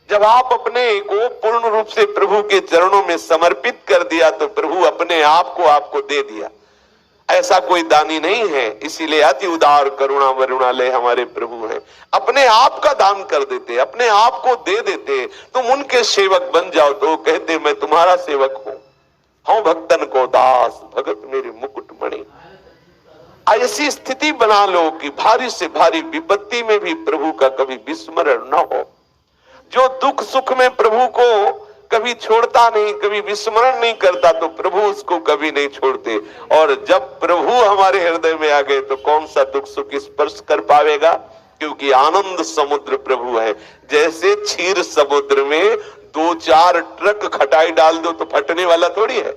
जब आप अपने को पूर्ण रूप से प्रभु के चरणों में समर्पित कर दिया तो प्रभु अपने आप को आपको दे दिया। ऐसा कोई दानी नहीं है, इसीलिए अति उदार करुणा वरुणालय हमारे प्रभु हैं। अपने आप का दान कर देते, अपने आप को दे देते। तुम उनके सेवक बन जाओ तो कहते मैं तुम्हारा सेवक हूं, हूं भक्तन को दास, भगत मेरे मुकुट मणि। ऐसी स्थिति बना लो कि भारी से भारी विपत्ति में भी प्रभु का कभी विस्मरण न हो। जो दुख सुख में प्रभु को कभी छोड़ता नहीं, कभी विस्मरण नहीं करता, तो प्रभु उसको कभी नहीं छोड़ते। और जब प्रभु हमारे हृदय में आ गए तो कौन सा दुख सुख स्पर्श कर पावेगा, क्योंकि आनंद समुद्र प्रभु है। जैसे क्षीर समुद्र में 2-4 ट्रक खटाई डाल दो तो फटने वाला थोड़ी है।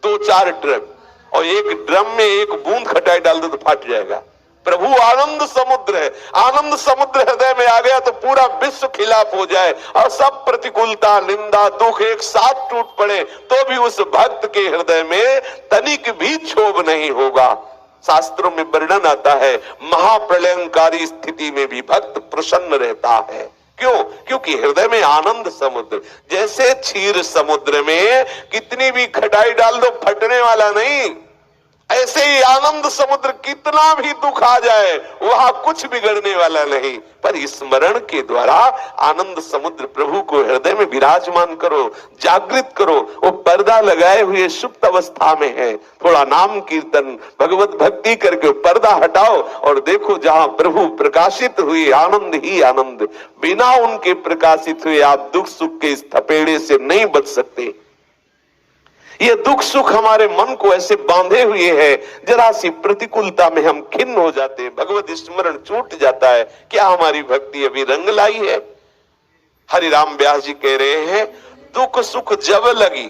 2-4 ट्रक और एक ड्रम में एक बूंद खटाई डाल दो तो फट जाएगा। प्रभु आनंद समुद्र है। आनंद समुद्र हृदय में आ गया तो पूरा विश्व खिलाफ हो जाए और सब प्रतिकूलता, निंदा, दुख एक साथ टूट पड़े तो भी उस भक्त के हृदय में तनिक भी क्षोभ नहीं होगा। शास्त्रों में वर्णन आता है, महाप्रलयंकारी स्थिति में भी भक्त प्रसन्न रहता है। क्यों? क्योंकि हृदय में आनंद समुद्र। जैसे क्षीर समुद्र में कितनी भी खटाई डाल दो फटने वाला नहीं, ऐसे ही आनंद समुद्र कितना भी दुख आ जाए वहां कुछ बिगड़ने वाला नहीं। पर स्मरण के द्वारा आनंद समुद्र प्रभु को हृदय में विराजमान करो, जागृत करो। वो पर्दा लगाए हुए सुप्त अवस्था में है। थोड़ा नाम कीर्तन भगवत भक्ति करके पर्दा हटाओ और देखो जहां प्रभु प्रकाशित हुए आनंद ही आनंद। बिना उनके प्रकाशित हुए आप दुख सुख के इस थपेड़े से नहीं बच सकते। ये दुख सुख हमारे मन को ऐसे बांधे हुए है, जरा सी प्रतिकूलता में हम खिन्न हो जाते हैं, भगवत स्मरण छूट जाता है। क्या हमारी भक्ति अभी रंग लाई है? हरिराम व्यास जी कह रहे हैं, दुख सुख जब लगी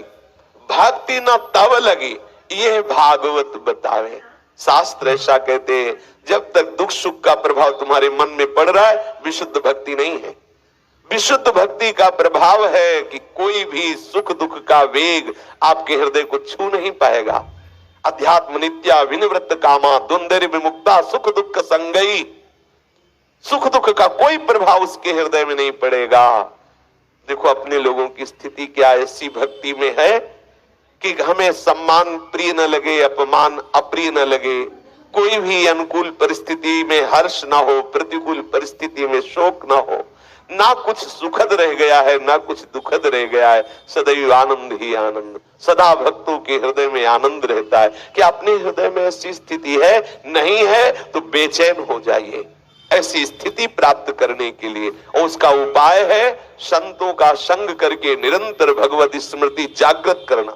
भक्ति न तब लगी, ये भागवत बतावे। शास्त्र ऐसा कहते हैं, जब तक दुख सुख का प्रभाव तुम्हारे मन में पड़ रहा है विशुद्ध भक्ति नहीं है। विशुद्ध भक्ति का प्रभाव है कि कोई भी सुख दुख का वेग आपके हृदय को छू नहीं पाएगा। अध्यात्म नित्या विनिवृत्त कामा द्वंद्व विमुक्ता सुख दुख संगई। सुख दुख का कोई प्रभाव उसके हृदय में नहीं पड़ेगा। देखो अपने लोगों की स्थिति क्या ऐसी भक्ति में है कि हमें सम्मान प्रिय न लगे, अपमान अप्रिय न लगे, कोई भी अनुकूल परिस्थिति में हर्ष ना हो, प्रतिकूल परिस्थिति में शोक ना हो, ना कुछ सुखद रह गया है ना कुछ दुखद रह गया है, सदैव आनंद ही आनंद। सदा भक्तों के हृदय में आनंद रहता है। क्या अपने हृदय में ऐसी स्थिति है? नहीं है तो बेचैन हो जाइए ऐसी स्थिति प्राप्त करने के लिए। और उसका उपाय है संतों का संग करके निरंतर भगवत स्मृति जागृत करना।